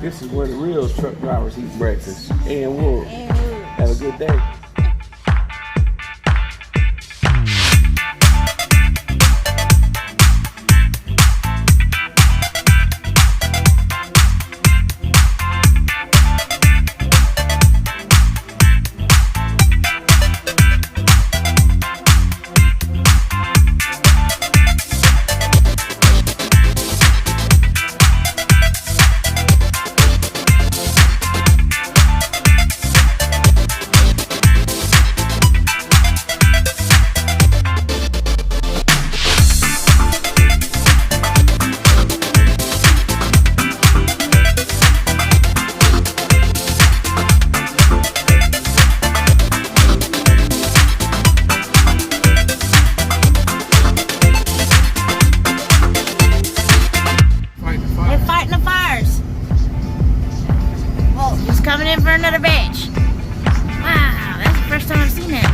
This is where the real truck drivers eat breakfast. And Wood. Have a good day. Coming in for another batch. Wow, that's the first time I've seen that.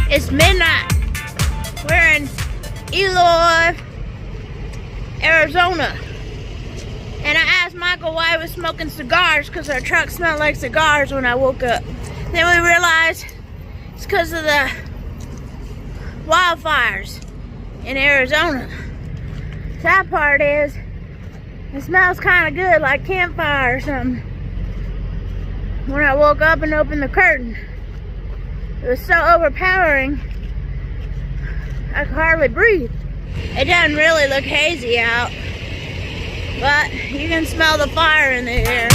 It's midnight. We're in Eloy, Arizona. And I asked Michael why he was smoking cigars, because our truck smelled like cigars when I woke up. Then we realized it's because of the wildfires in Arizona. Sad part is, it smells kind of good, like campfire or something. When I woke up and opened the curtain, it was so overpowering, I could hardly breathe. It doesn't really look hazy out, but you can smell the fire in the air.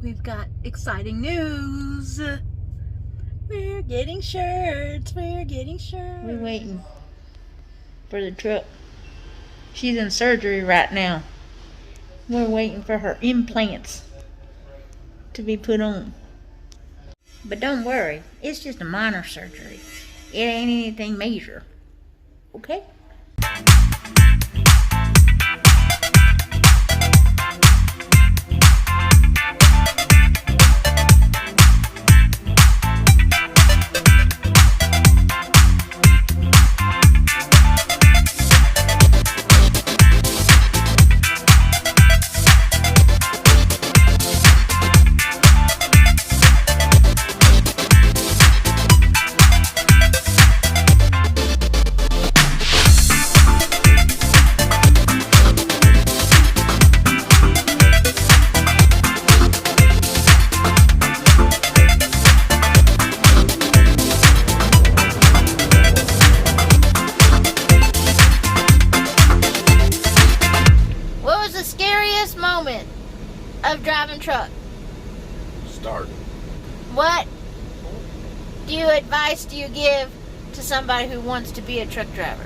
We've got exciting news. We're getting shirts. We're getting shirts. We're waiting for the truck. She's in surgery right now. We're waiting for her implants to be put on. But don't worry, it's just a minor surgery. It ain't anything major. Okay? Moment of driving truck? Start. What advice do you give to somebody who wants to be a truck driver?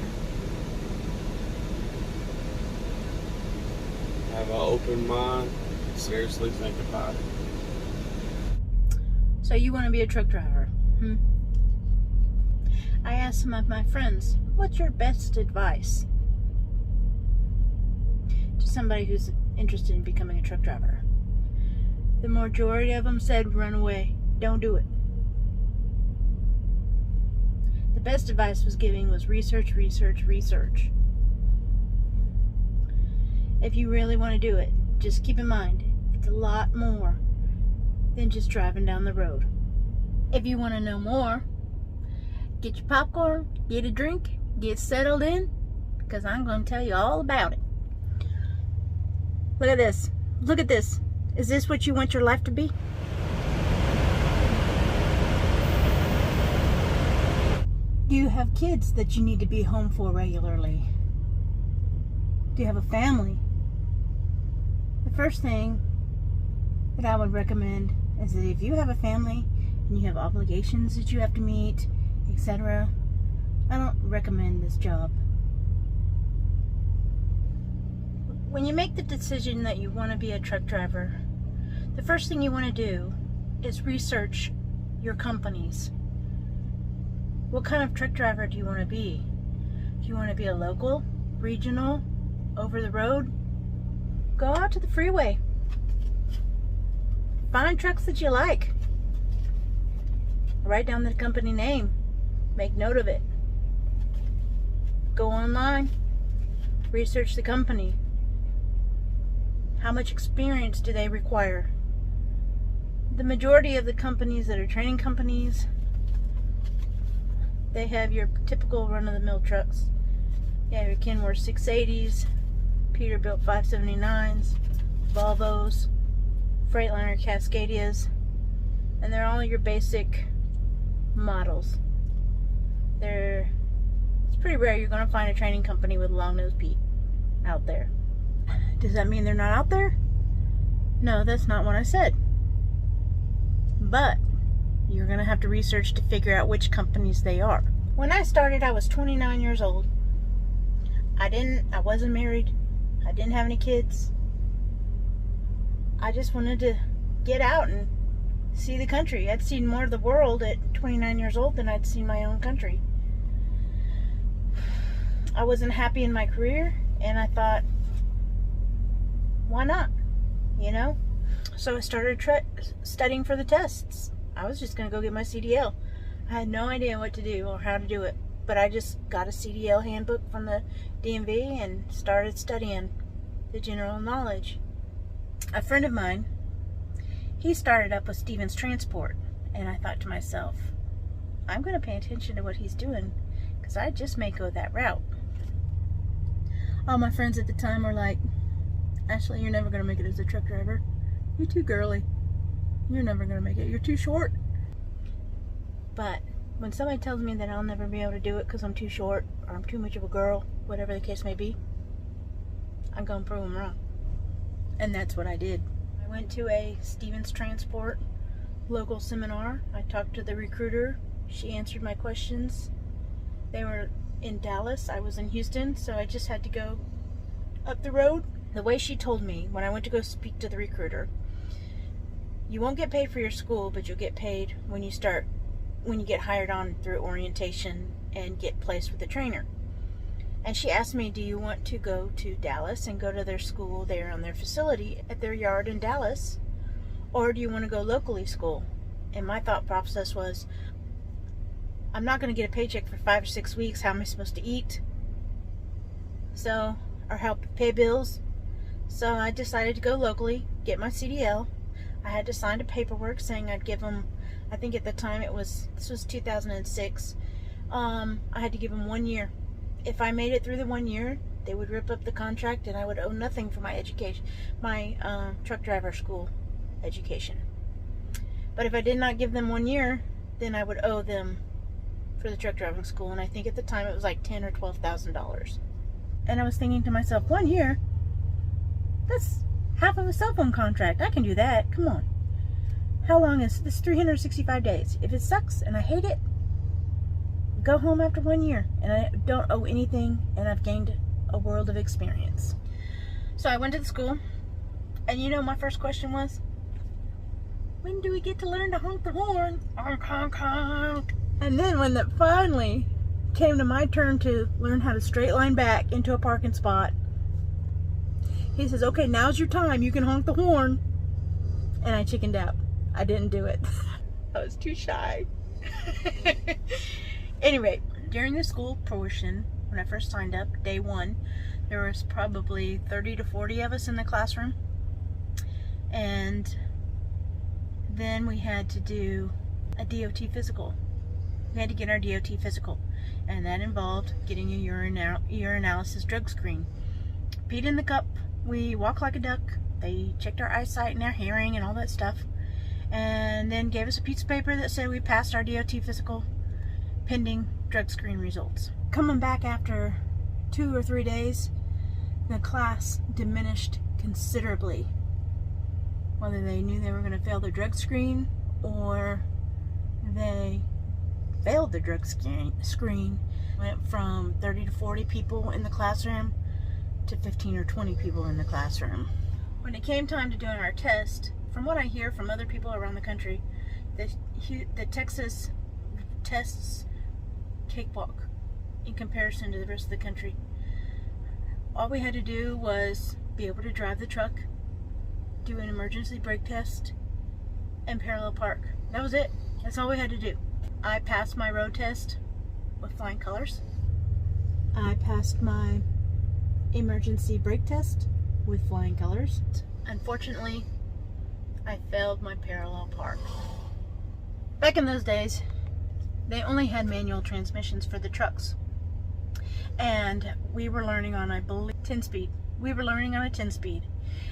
Have an open mind. Seriously think about it. So you want to be a truck driver? I asked some of my friends, what's your best advice to somebody who's interested in becoming a truck driver? The majority of them said, run away. Don't do it. The best advice was research, research, research. If you really want to do it, just keep in mind, it's a lot more than just driving down the road. If you want to know more, get your popcorn, get a drink, get settled in, because I'm going to tell you all about it. Look at this. Look at this. Is this what you want your life to be? Do you have kids that you need to be home for regularly? Do you have a family? The first thing that I would recommend is that if you have a family and you have obligations that you have to meet, etc., I don't recommend this job. When you make the decision that you want to be a truck driver, the first thing you want to do is research your companies. What kind of truck driver do you want to be? Do you want to be a local, regional, over the road? Go out to the freeway. Find trucks that you like. Write down the company name. Make note of it. Go online. Research the company. How much experience do they require? The majority of the companies that are training companies, they have your typical run-of-the-mill trucks. You have your Kenworth 680s, Peterbilt 579s, Volvos, Freightliner Cascadias, and they're all your basic models. It's pretty rare you're going to find a training company with a long-nosed Pete out there. Does that mean they're not out there? No, that's not what I said. But you're going to have to research to figure out which companies they are. When I started, I was 29 years old. I wasn't married. I didn't have any kids. I just wanted to get out and see the country. I'd seen more of the world at 29 years old than I'd seen my own country. I wasn't happy in my career, and I thought, why not? You know? So I started studying for the tests. I was just going to go get my CDL. I had no idea what to do or how to do it, but I just got a CDL handbook from the DMV and started studying the general knowledge. A friend of mine, he started up with Stevens Transport, and I thought to myself, I'm going to pay attention to what he's doing because I just may go that route. All my friends at the time were like, Ashley, you're never going to make it as a truck driver. You're too girly. You're never going to make it. You're too short. But when somebody tells me that I'll never be able to do it because I'm too short or I'm too much of a girl, whatever the case may be, I'm going to prove them wrong. And that's what I did. I went to a Stevens Transport local seminar. I talked to the recruiter. She answered my questions. They were in Dallas. I was in Houston, so I just had to go up the road. The way she told me when I went to go speak to the recruiter, you won't get paid for your school, but you'll get paid when you get hired on through orientation and get placed with the trainer. And she asked me, do you want to go to Dallas and go to their school there on their facility at their yard in Dallas, or do you want to go locally school? And my thought process was, I'm not going to get a paycheck for 5 or 6 weeks. How am I supposed to eat? Or help pay bills? So I decided to go locally, get my CDL. I had to sign a paperwork saying I'd give them, I think at the time this was 2006, I had to give them 1 year. If I made it through the 1 year, they would rip up the contract and I would owe nothing for my education, my truck driver school education. But if I did not give them 1 year, then I would owe them for the truck driving school, and I think at the time it was like $10,000 or $12,000. And I was thinking to myself, 1 year? That's half of a cell phone contract. I can do that. Come on. How long is this? 365 days. If it sucks and I hate it, go home after 1 year, and I don't owe anything, and I've gained a world of experience. So I went to the school, and you know my first question was, when do we get to learn to honk the horn? Honk, honk, honk. And then when it finally came to my turn to learn how to straight line back into a parking spot, he says, okay, now's your time. You can honk the horn. And I chickened out. I didn't do it. I was too shy. Anyway, during the school portion, when I first signed up, day one, there was probably 30 to 40 of us in the classroom. And then we had to do a DOT physical. We had to get our DOT physical. And that involved getting a urinalysis drug screen. Peed in the cup. We walk like a duck. They checked our eyesight and our hearing and all that stuff, and then gave us a piece of paper that said we passed our DOT physical pending drug screen results. Coming back after 2 or 3 days, the class diminished considerably. Whether they knew they were going to fail their drug screen or they failed the drug screen, went from 30 to 40 people in the classroom to 15 or 20 people in the classroom. When it came time to doing our test, from what I hear from other people around the country, the Texas tests cakewalk in comparison to the rest of the country. All we had to do was be able to drive the truck, do an emergency brake test, and parallel park. That was it. That's all we had to do. I passed my road test with flying colors. I passed my emergency brake test with flying colors. Unfortunately, I failed my parallel park. Back in those days, they only had manual transmissions for the trucks. And we were learning on, I believe, 10-speed. We were learning on a 10-speed.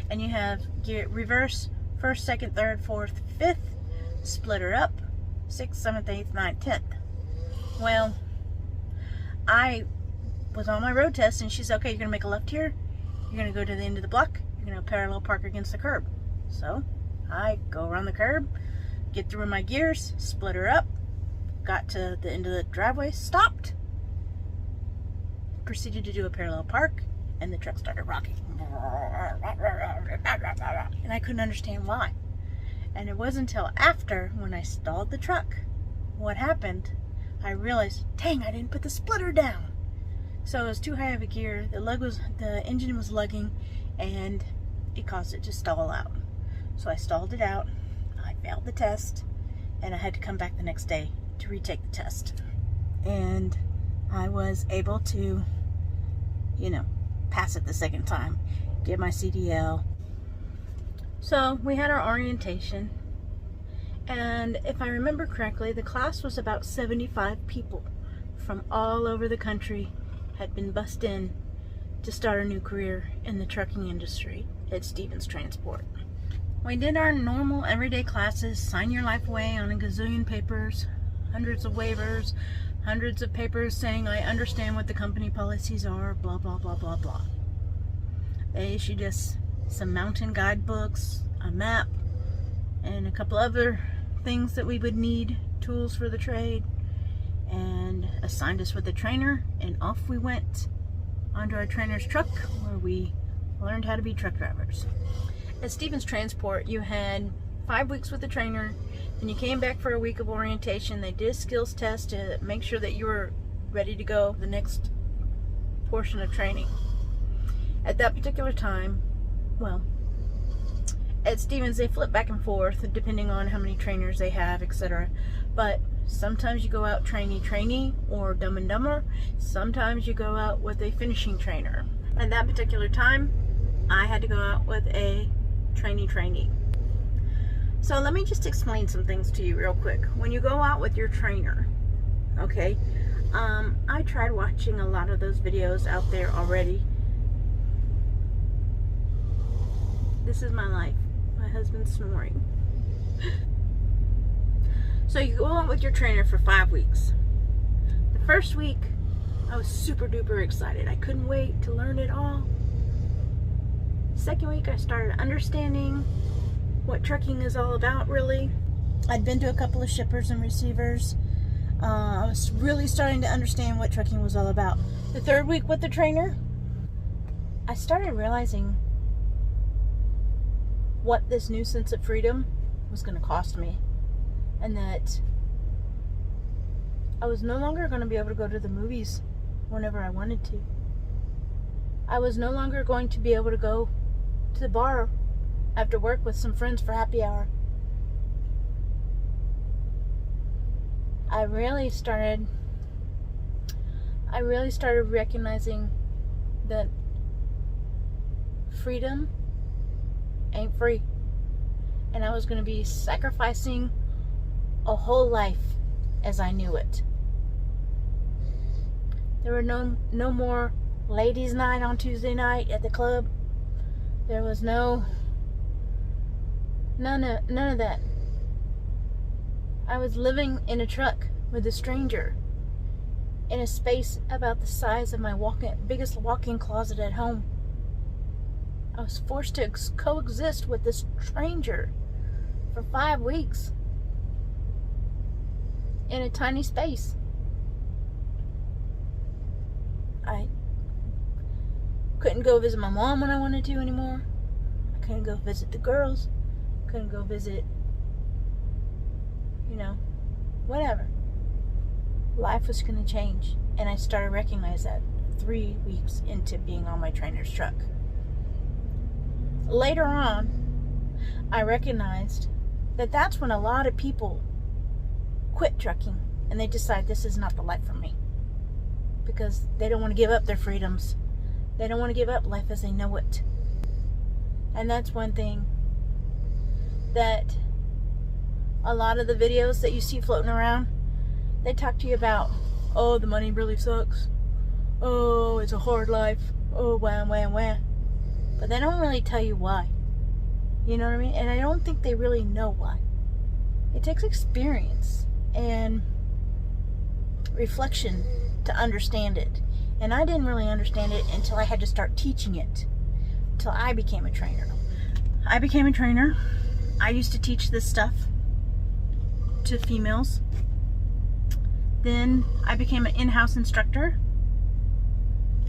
And you have gear reverse, first, second, third, fourth, fifth, splitter up, 6th, 7th, 8th, 9th, 10th. Well, I was on my road test and she said, okay, you're going to make a left here. You're going to go to the end of the block. You're going to parallel park against the curb. So I go around the curb, get through my gears, splitter up, got to the end of the driveway, stopped, proceeded to do a parallel park, and the truck started rocking. And I couldn't understand why. And it wasn't until after, when I stalled the truck, what happened, I realized, dang, I didn't put the splitter down. So it was too high of a gear, the engine was lugging, and it caused it to stall out. So I stalled it out, I failed the test, and I had to come back the next day to retake the test. And I was able to, pass it the second time, get my CDL. So we had our orientation, and if I remember correctly, the class was about 75 people from all over the country had been bussed in to start a new career in the trucking industry at Stevens Transport. We did our normal everyday classes, sign your life away on a gazillion papers, hundreds of waivers, hundreds of papers saying I understand what the company policies are, blah, blah, blah, blah, blah. They issued us some mountain guidebooks, a map, and a couple other things that we would need, tools for the trade, and assigned us with a trainer, and off we went onto our trainer's truck where we learned how to be truck drivers. At Stevens Transport, you had 5 weeks with the trainer, and you came back for a week of orientation. They did a skills test to make sure that you were ready to go the next portion of training. At that particular time, well, at Stevens they flip back and forth depending on how many trainers they have, etc. But sometimes you go out trainee or dumb and dumber. Sometimes you go out with a finishing trainer. At that particular time, I had to go out with a trainee. So let me just explain some things to you real quick. When you go out with your trainer, okay, I tried watching a lot of those videos out there already. This is my life. My husband's snoring. So you go out with your trainer for 5 weeks. The first week, I was super duper excited. I couldn't wait to learn it all. Second week, I started understanding what trucking is all about, really. I'd been to a couple of shippers and receivers. I was really starting to understand what trucking was all about. The third week with the trainer, I started realizing what this new sense of freedom was going to cost me, and that I was no longer going to be able to go to the movies whenever I wanted to. I was no longer going to be able to go to the bar after work with some friends for happy hour. I really started recognizing that freedom ain't free, and I was going to be sacrificing a whole life as I knew it. There were no more ladies' night on Tuesday night at the club. There was no None of that. I was living in a truck with a stranger in a space about the size of my biggest walk-in closet at home. I was forced to coexist with this stranger for 5 weeks in a tiny space. I couldn't go visit my mom when I wanted to anymore. I couldn't go visit the girls. Couldn't go visit, whatever. Life was going to change. And I started recognizing that 3 weeks into being on my trainer's truck. Later on, I recognized that that's when a lot of people quit trucking and they decide this is not the life for me. Because they don't want to give up their freedoms. They don't want to give up life as they know it. And that's one thing that a lot of the videos that you see floating around, they talk to you about, oh, the money really sucks. Oh, it's a hard life. Oh, wah. But they don't really tell you why. You know what I mean? And I don't think they really know why. It takes experience and reflection to understand it. And I didn't really understand it until I had to start teaching it. Until I became a trainer. I became a trainer. I used to teach this stuff to females. Then I became an in-house instructor.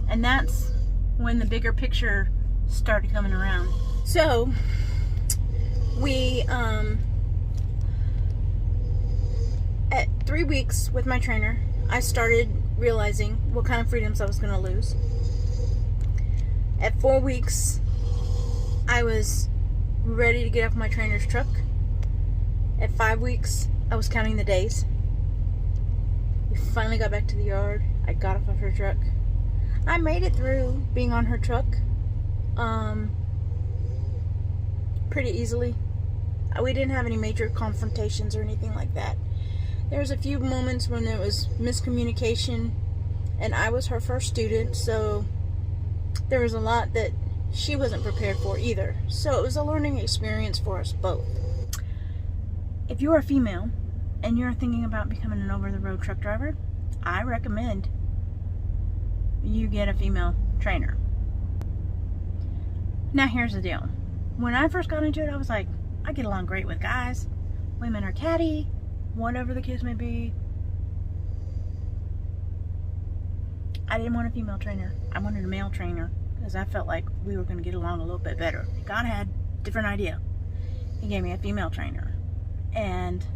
And that's when the bigger picture started coming around. So we at 3 weeks with my trainer, I started realizing what kind of freedoms I was going to lose. At 4 weeks, I was ready to get off my trainer's truck. At 5 weeks, I was counting the days. We finally got back to the yard. I got off of her truck. I made it through being on her truck pretty easily. We didn't have any major confrontations or anything like that. There was a few moments when there was miscommunication, and I was her first student, so there was a lot that she wasn't prepared for either. So it was a learning experience for us both. If you are a female and you're thinking about becoming an over-the-road truck driver, I recommend you get a female trainer. Now here's the deal. When I first got into it, I was like, I get along great with guys. Women are catty, whatever the case may be. I didn't want a female trainer. I wanted a male trainer because I felt like we were going to get along a little bit better. God had a different idea. He gave me a female trainer. And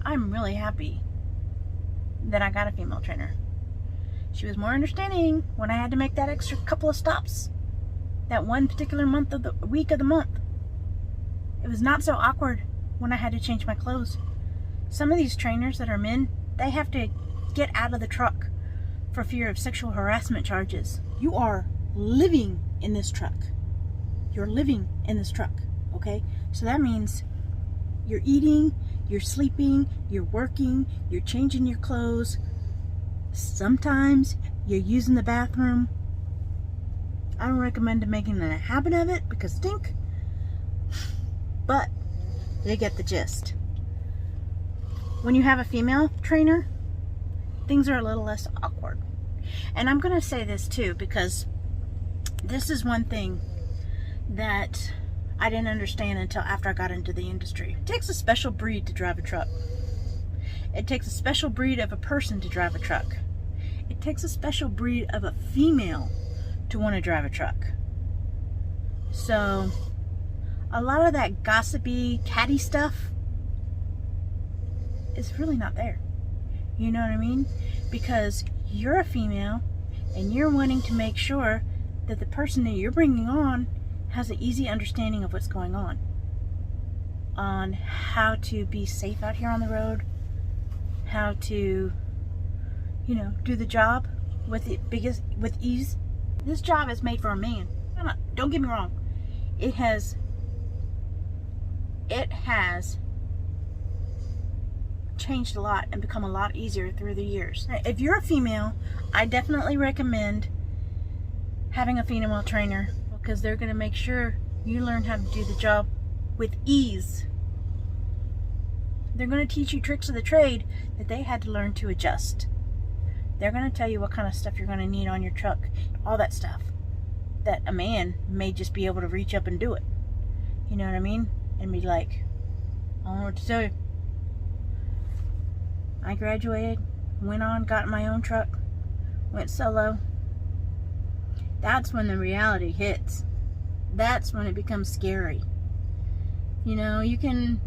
I'm really happy that I got a female trainer. She was more understanding when I had to make that extra couple of stops. That one particular week of the month. It was not so awkward when I had to change my clothes. Some of these trainers that are men, they have to get out of the truck for fear of sexual harassment charges. You are living in this truck. You're living in this truck, okay? So that means you're eating, you're sleeping, you're working, you're changing your clothes. Sometimes you're using the bathroom. I don't recommend making a habit of it because stink. But you get the gist. When you have a female trainer, things are a little less awkward. And I'm going to say this too because this is one thing that I didn't understand until after I got into the industry. It takes a special breed to drive a truck. It takes a special breed of a person to drive a truck. It takes a special breed of a female to want to drive a truck. So a lot of that gossipy, catty stuff is really not there. You know what I mean? Because you're a female and you're wanting to make sure that the person that you're bringing on has an easy understanding of what's going on how to be safe out here on the road, how to, do the job with ease. This job is made for a man. Don't get me wrong. It has changed a lot and become a lot easier through the years. If you're a female, I definitely recommend having a female trainer because they're going to make sure you learn how to do the job with ease They're going to teach you tricks of the trade that they had to learn to adjust. They're going to tell you what kind of stuff you're going to need on your truck. All that stuff that a man may just be able to reach up and do it. You know what I mean? And be like, I don't know what to tell you. I graduated, went on, got my own truck, went solo. That's when the reality hits. That's when it becomes scary. You know, you can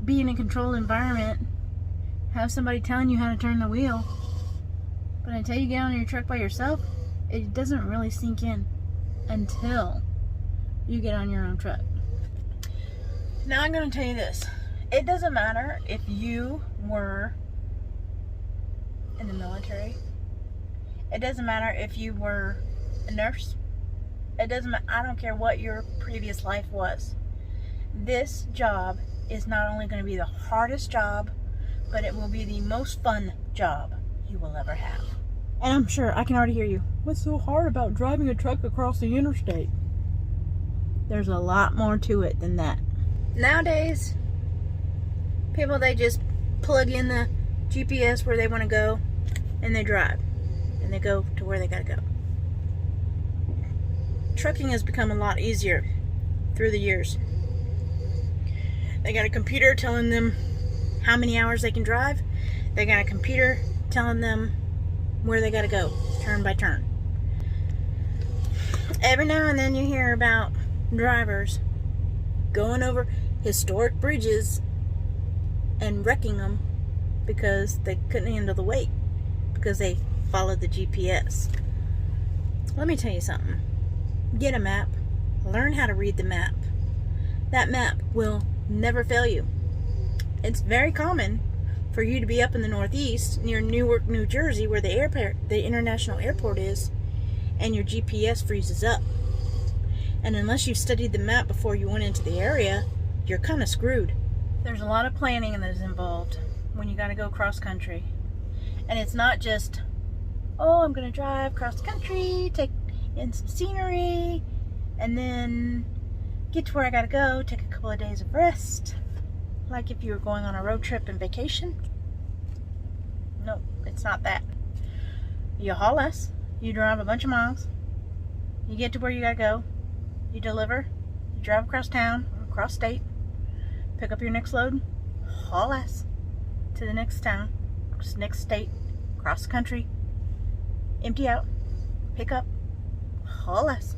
be in a controlled environment, have somebody telling you how to turn the wheel, but until you get on your truck by yourself, it doesn't really sink in until you get on your own truck. Now I'm going to tell you this. It doesn't matter if you were in the military. It doesn't matter if you were a nurse. It doesn't matter. I don't care what your previous life was. This job is not only going to be the hardest job, but it will be the most fun job you will ever have. And I'm sure I can already hear you. What's so hard about driving a truck across the interstate? There's a lot more to it than that. Nowadays, people, they just plug in the GPS where they want to go and they drive. And they go to where they got to go. Trucking has become a lot easier through the years. They got a computer telling them how many hours they can drive. They got a computer telling them where they got to go, turn by turn. Every now and then you hear about drivers going over historic bridges and wrecking them because they couldn't handle the weight, because they followed the GPS. Let me tell you something. Get a map. Learn how to read the map. That map will never fail you. It's very common for you to be up in the Northeast near Newark, New Jersey, where the international airport is, and your GPS freezes up. And unless you've studied the map before you went into the area, you're kind of screwed. There's a lot of planning that is involved when you got to go cross country. And it's not just, oh, I'm going to drive cross country, take in some scenery, and then get to where I got to go, take a couple of days of rest. Like if you were going on a road trip and vacation. No, it's not that. You haul less, you drive a bunch of miles, you get to where you gotta go, you deliver, you drive across town, or across state, pick up your next load, haul less to the next town, next state, cross country, empty out, pick up, haul less,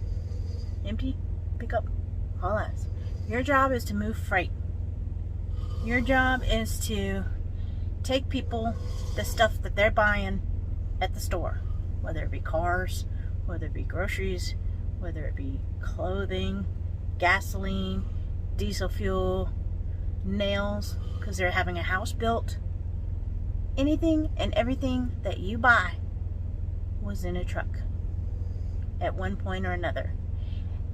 empty, pick up, haul less. Your job is to move freight. Your job is to take people the stuff that they're buying at the store, whether it be cars, whether it be groceries, whether it be clothing, gasoline, diesel fuel, nails, because they're having a house built. Anything and everything that you buy was in a truck at one point or another.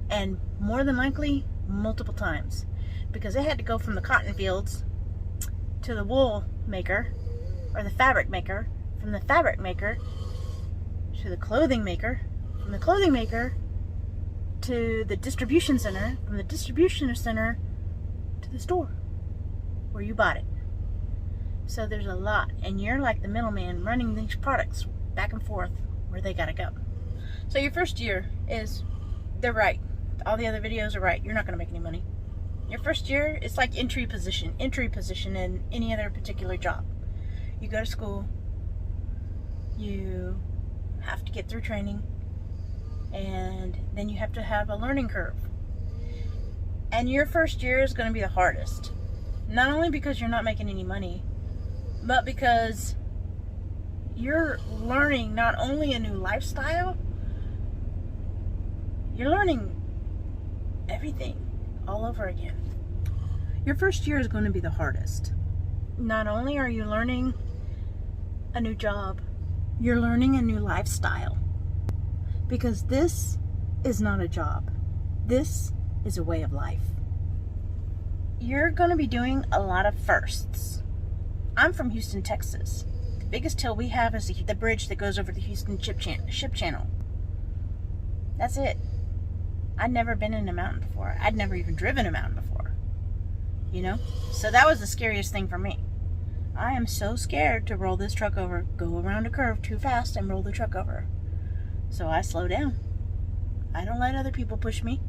And more than likely, multiple times. Because they had to go from the cotton fields to the wool maker, or the fabric maker, from the fabric maker to the clothing maker, from the clothing maker to the distribution center, from the distribution center to the store where you bought it. So there's a lot, and you're like the middleman running these products back and forth where they gotta go. So your first year is, they're right. All the other videos are right. You're not gonna make any money. Your first year, it's like entry position in any other particular job. You go to school, you have to get through training, and then you have to have a learning curve. And your first year is going to be the hardest. Not only because you're not making any money, but because you're learning not only a new lifestyle, you're learning everything all over again. Your first year is going to be the hardest. Not only are you learning a new job, you're learning a new lifestyle. Because this is not a job. This is a way of life. You're going to be doing a lot of firsts. I'm from Houston, Texas. The biggest hill we have is the bridge that goes over the Houston ship channel. That's it. I'd never been in a mountain before. I'd never even driven a mountain before. You know? So that was the scariest thing for me. I am so scared to roll this truck over, go around a curve too fast and roll the truck over. So I slow down. I don't let other people push me.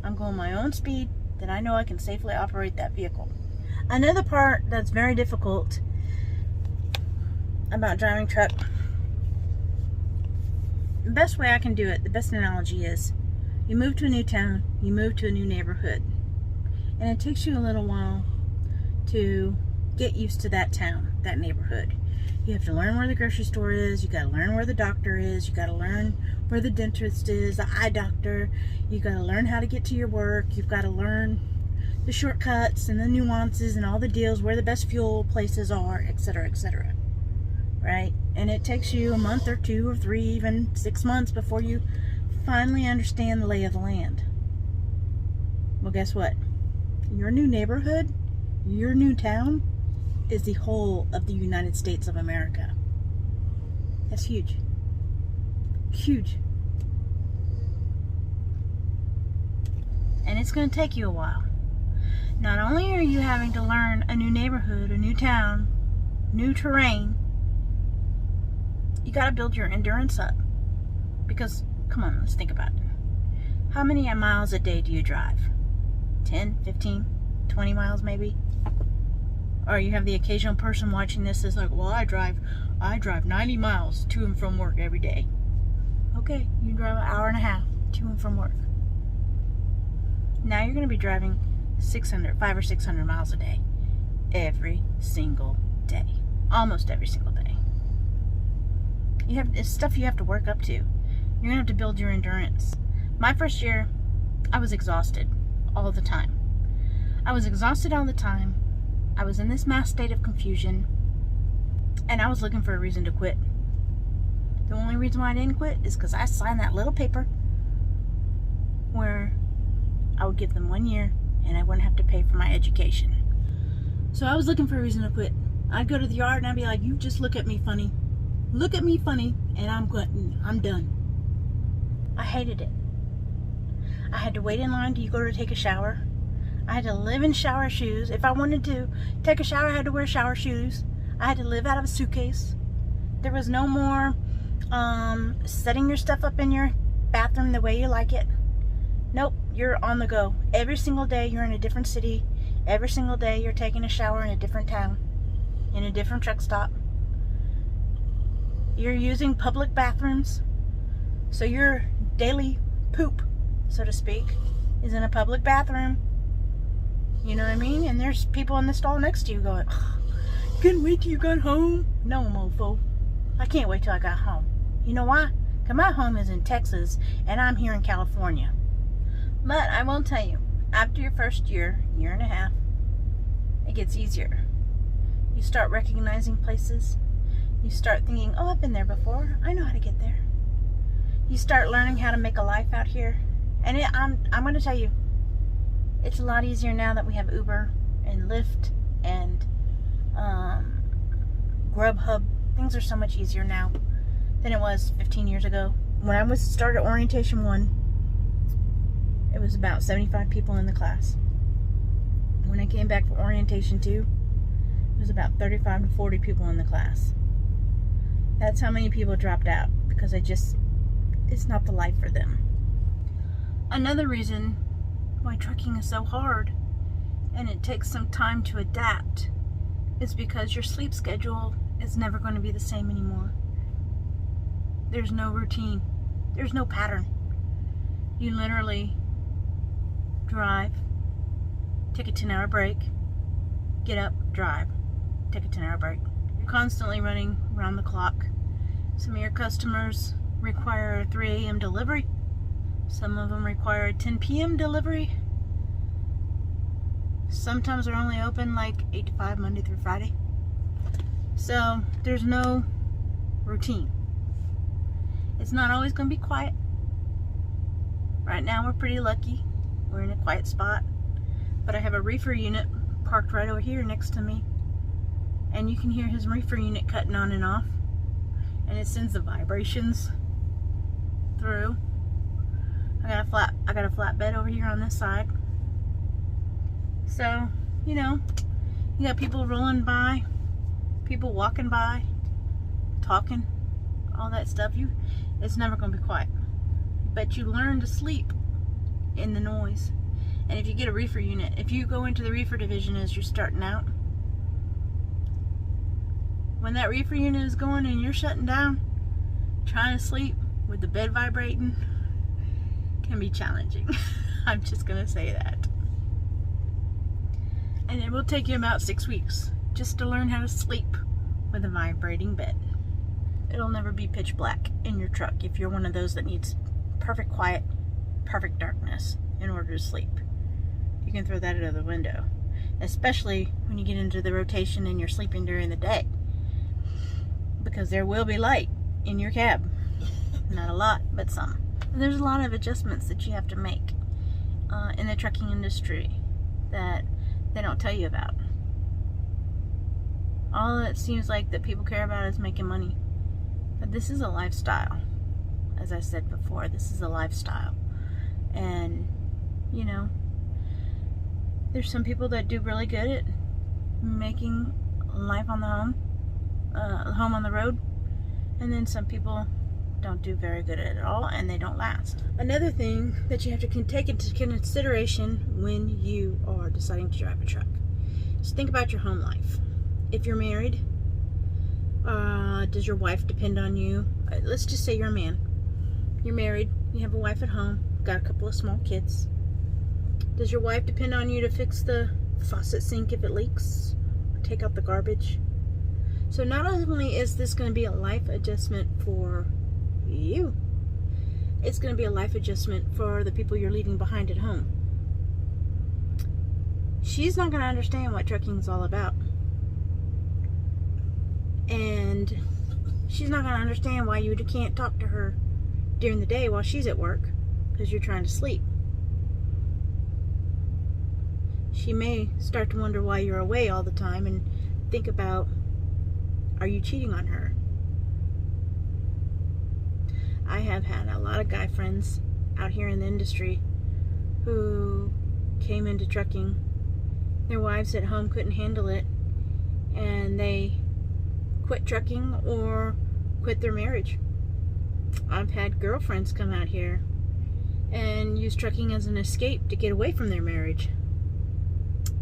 I'm going my own speed that I know I can safely operate that vehicle. Another part that's very difficult about driving truck, the best way I can do it, the best analogy is, you move to a new town, you move to a new neighborhood, and it takes you a little while to get used to that town, that neighborhood. You have to learn where the grocery store is, you gotta learn where the doctor is, you gotta learn where the dentist is, the eye doctor, you gotta learn how to get to your work, you've gotta learn the shortcuts and the nuances and all the deals, where the best fuel places are, etc., etc. Right? And it takes you a month or 2 or 3, even 6 months before you finally understand the lay of the land. Well, guess what? Your new neighborhood, your new town, is the whole of the United States of America. That's huge. Huge. And it's going to take you a while. Not only are you having to learn a new neighborhood, a new town, new terrain, you got to build your endurance up. Because, come on, let's think about it. How many miles a day do you drive? 10, 15, 20 miles maybe? Or you have the occasional person watching this that's like, well, I drive 90 miles to and from work every day. Okay, you drive an hour and a half to and from work. Now you're going to be driving 500 or 600 miles a day. Every single day. Almost every single day. It's stuff you have to work up to. You're going to have to build your endurance. My first year, I was exhausted all the time. I was exhausted all the time. I was in this mass state of confusion, and I was looking for a reason to quit. The only reason why I didn't quit is because I signed that little paper where I would give them 1 year and I wouldn't have to pay for my education. So I was looking for a reason to quit. I'd go to the yard and I'd be like, you just look at me funny. Look at me funny, and I'm quitting. I'm done. I hated it. I had to wait in line to go to take a shower. I had to live in shower shoes. If I wanted to take a shower, I had to wear shower shoes. I had to live out of a suitcase. There was no more setting your stuff up in your bathroom the way you like it. Nope, you're on the go. Every single day you're in a different city. Every single day you're taking a shower in a different town, in a different truck stop. You're using public bathrooms. So your daily poop, so to speak, is in a public bathroom. You know what I mean? And there's people in the stall next to you going, couldn't wait till you got home. No, mofo. I can't wait till I got home. You know why? Because my home is in Texas and I'm here in California. But I will tell you, after your first year and a half, it gets easier. You start recognizing places. You start thinking, oh, I've been there before. I know how to get there. You start learning how to make a life out here. And I'm going to tell you, it's a lot easier now that we have Uber and Lyft and Grubhub. Things are so much easier now than it was 15 years ago. When I started Orientation 1, it was about 75 people in the class. When I came back for Orientation 2, it was about 35 to 40 people in the class. That's how many people dropped out, because it's not the life for them. Another reason why trucking is so hard and it takes some time to adapt is because your sleep schedule is never going to be the same anymore. There's no routine. There's no pattern. You literally drive, take a 10-hour break, get up, drive, take a 10-hour break. You're constantly running around the clock. Some of your customers require a 3 a.m. delivery. Some of them require a 10 p.m. delivery. Sometimes they're only open like 8 to 5 Monday through Friday. So there's no routine. It's not always going to be quiet. Right now we're pretty lucky. We're in a quiet spot. But I have a reefer unit parked right over here next to me. And you can hear his reefer unit cutting on and off. And it sends the vibrations through. I got a flatbed over here on this side. So, you know, you got people rolling by. people walking by, talking, all that stuff, it's never going to be quiet. But you learn to sleep in the noise. And if you get a reefer unit, if you go into the reefer division as you're starting out, when that reefer unit is going and you're shutting down, trying to sleep with the bed vibrating can be challenging. I'm just going to say that. And it will take you about 6 weeks just to learn how to sleep with a vibrating bed. It'll never be pitch black in your truck if you're one of those that needs perfect quiet, perfect darkness in order to sleep. You can throw that out of the window, especially when you get into the rotation and you're sleeping during the day, because there will be light in your cab. Not a lot, but some. And there's a lot of adjustments that you have to make in the trucking industry that they don't tell you about. All it seems like that people care about is making money. But this is a lifestyle. As I said before, this is a lifestyle. And, you know, there's some people that do really good at making life on the home on the road. And then some people don't do very good at it at all, and they don't last. Another thing that you have to take into consideration when you are deciding to drive a truck is think about your home life. If you're married, does your wife depend on you? Let's just say you're a man. You're married, you have a wife at home, got a couple of small kids. Does your wife depend on you to fix the faucet sink if it leaks? Or take out the garbage? So not only is this going to be a life adjustment for you, it's going to be a life adjustment for the people you're leaving behind at home. She's not going to understand what trucking is all about. And she's not going to understand why you can't talk to her during the day while she's at work because you're trying to sleep. She may start to wonder why you're away all the time and think about, are you cheating on her? I have had a lot of guy friends out here in the industry who came into trucking. Their wives at home couldn't handle it, and they quit trucking or quit their marriage. I've had girlfriends come out here and use trucking as an escape to get away from their marriage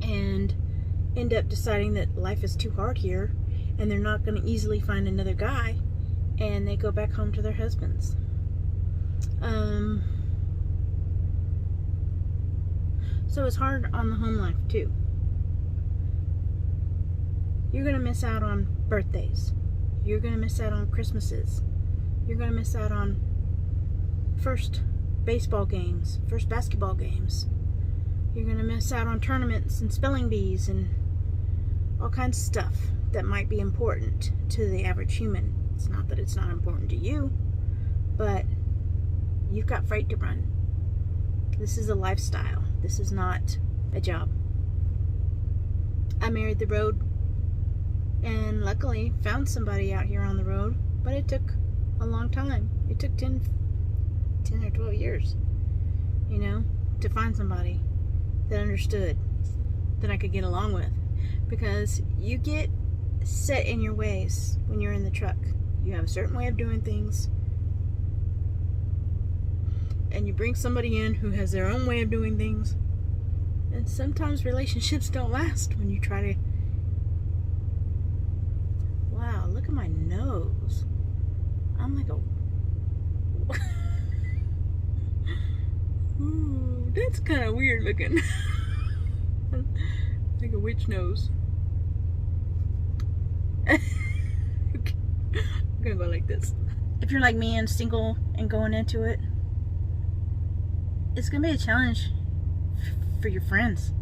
and end up deciding that life is too hard here and they're not going to easily find another guy, and they go back home to their husbands. So it's hard on the home life too. You're going to miss out on birthdays. You're going to miss out on Christmases. You're going to miss out on first baseball games, first basketball games. You're going to miss out on tournaments and spelling bees and all kinds of stuff that might be important to the average human. It's not that it's not important to you, but you've got freight to run. This is a lifestyle. This is not a job. I married the road and luckily found somebody out here on the road, but it took a long time. It took 10 or 12 years, you know, to find somebody that understood, that I could get along with. Because you get set in your ways when you're in the truck. You have a certain way of doing things, and you bring somebody in who has their own way of doing things, and sometimes relationships don't last when you try to... Wow, look at my nose. I'm like a... Ooh, that's kind of weird looking. Like a witch nose. I'm gonna go like this. If you're like me and single and going into it, it's gonna be a challenge for your friends.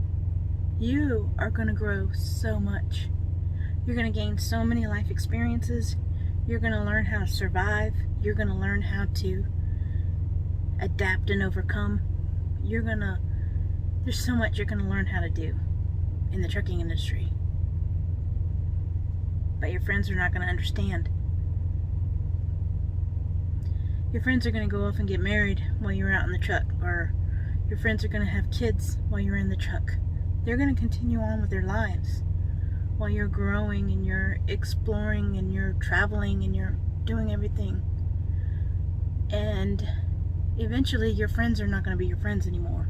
You are gonna grow so much. You're gonna gain so many life experiences. You're gonna learn how to survive. You're gonna learn how to adapt and overcome. There's so much you're gonna learn how to do in the trucking industry. But your friends are not gonna understand. Your friends are gonna go off and get married while you're out in the truck, or your friends are gonna have kids while you're in the truck. They're gonna continue on with their lives while you're growing and you're exploring and you're traveling and you're doing everything. And eventually your friends are not going to be your friends anymore.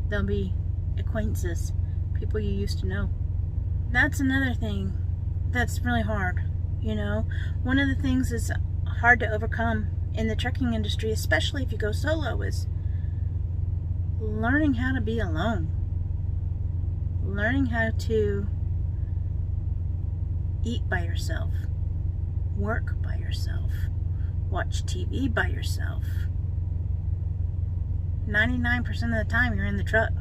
They'll be acquaintances, people you used to know. That's another thing that's really hard, you know. One of the things that's hard to overcome in the trucking industry, especially if you go solo, is learning how to be alone. Learning how to eat by yourself, work by yourself, watch TV by yourself. 99% of the time you're in the truck.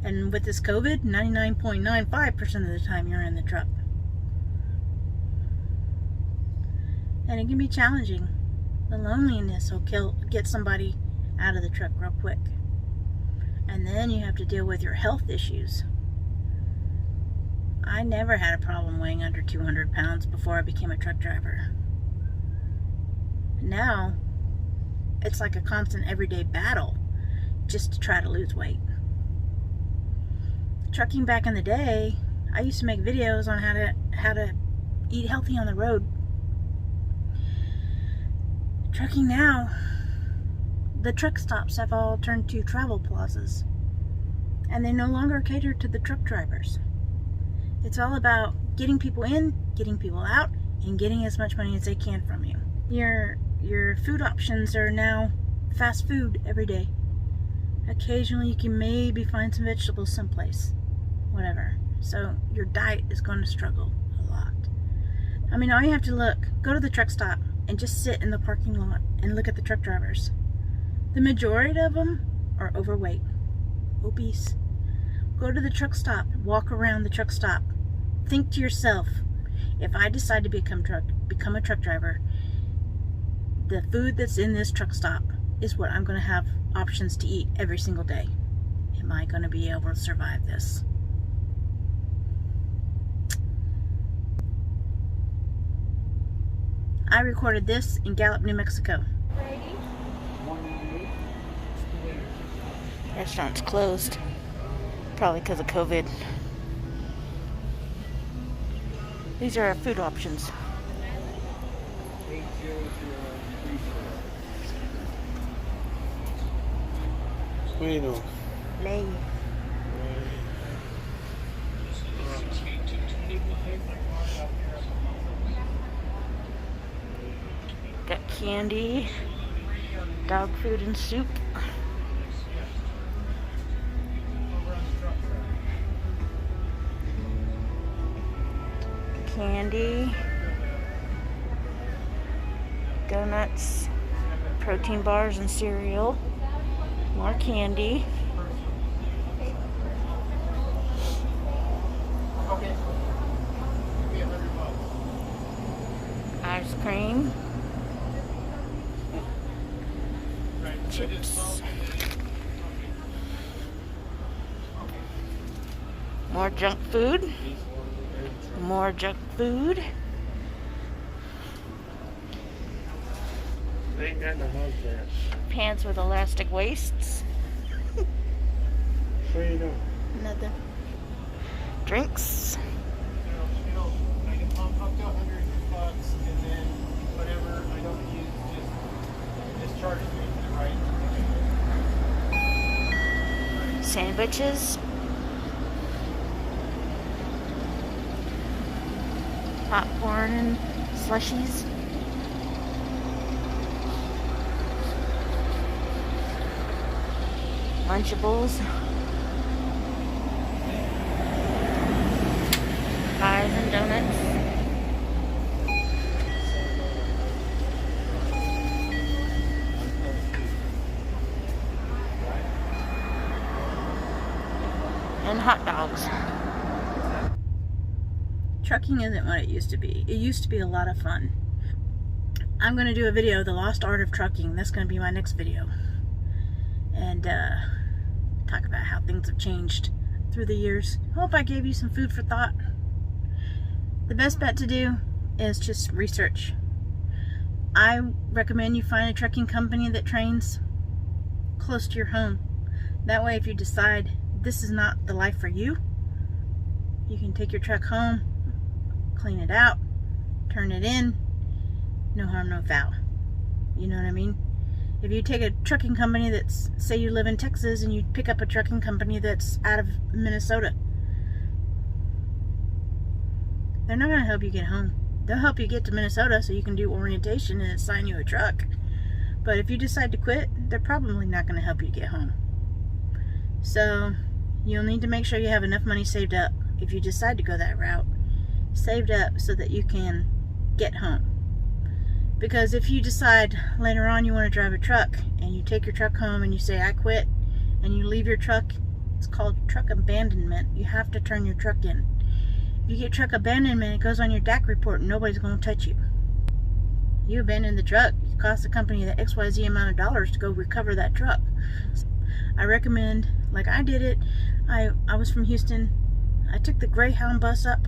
And with this COVID, 99.95% of the time you're in the truck. And it can be challenging. The loneliness will get somebody out of the truck real quick. And then you have to deal with your health issues. I never had a problem weighing under 200 pounds before I became a truck driver. Now, it's like a constant everyday battle just to try to lose weight. Trucking back in the day, I used to make videos on how to eat healthy on the road. Trucking now, the truck stops have all turned to travel plazas, and they no longer cater to the truck drivers. It's all about getting people in, getting people out, and getting as much money as they can from you. Your food options are now fast food every day. Occasionally you can maybe find some vegetables someplace, whatever. So your diet is going to struggle a lot. I mean, all you have to go to the truck stop and just sit in the parking lot and look at the truck drivers. The majority of them are overweight, obese. Go to the truck stop, walk around the truck stop. Think to yourself, if I decide to become a truck driver, the food that's in this truck stop is what I'm going to have options to eat every single day. Am I going to be able to survive this? I recorded this in Gallup, New Mexico. Restaurant's closed, probably because of COVID. These are our food options. Bueno. Lay. Got candy, dog food and soup. Candy, donuts, protein bars and cereal, more candy, ice cream, chips, more junk food. More junk food. They ain't got no hug there. Pants with elastic waists. What are you doing? Nothing. Drinks. I can pump up to $100 and then whatever I don't use, just charge me to the right. Sandwiches. Popcorn and slushies. Lunchables. Pies and donuts. And hot dogs. Trucking isn't what it used to be. It used to be a lot of fun. I'm going to do a video, The Lost Art of Trucking. That's going to be my next video. And talk about how things have changed through the years. Hope I gave you some food for thought. The best bet to do is just research. I recommend you find a trucking company that trains close to your home. That way, if you decide this is not the life for you, You can take your truck home, clean it out, turn it in, no harm, no foul. You know what I mean? If you take a trucking company that's, say you live in Texas, and you pick up a trucking company that's out of Minnesota, they're not going to help you get home. They'll help you get to Minnesota so you can do orientation and assign you a truck. But if you decide to quit, they're probably not going to help you get home. So you'll need to make sure you have enough money saved up if you decide to go that route. Saved up so that you can get home. Because if you decide later on you want to drive a truck, and you take your truck home and you say, I quit, and you leave your truck, it's called truck abandonment. You have to turn your truck in. If you get truck abandonment, it goes on your DAC report and nobody's going to touch you. You abandoned the truck. It cost the company the XYZ amount of dollars to go recover that truck. I recommend, like I did it, I was from Houston. I took the Greyhound bus up,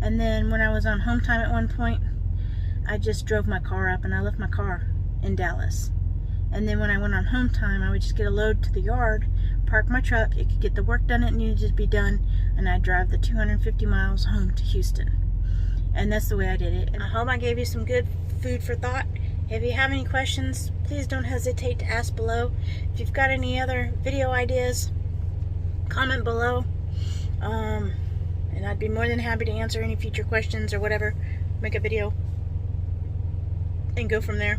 and then when I was on home time at one point, I just drove my car up, and I left my car in Dallas. And then when I went on home time, I would just get a load to the yard, park my truck, it could get the work done it needed to be done, and I'd drive the 250 miles home to Houston. And that's the way I did it. And I hope I gave you some good food for thought. If you have any questions, please don't hesitate to ask below. If you've got any other video ideas, comment below. And I'd be more than happy to answer any future questions or whatever. Make a video and go from there.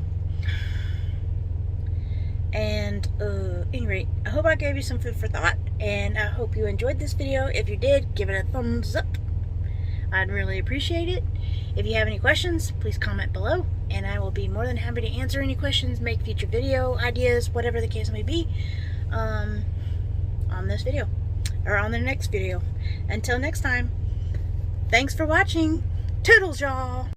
And at any rate, I hope I gave you some food for thought, and I hope you enjoyed this video. If you did, give it a thumbs up. I'd really appreciate it. If you have any questions, please comment below, and I will be more than happy to answer any questions, make future video ideas, whatever the case may be, on this video or on the next video. Until next time, thanks for watching. Toodles, y'all.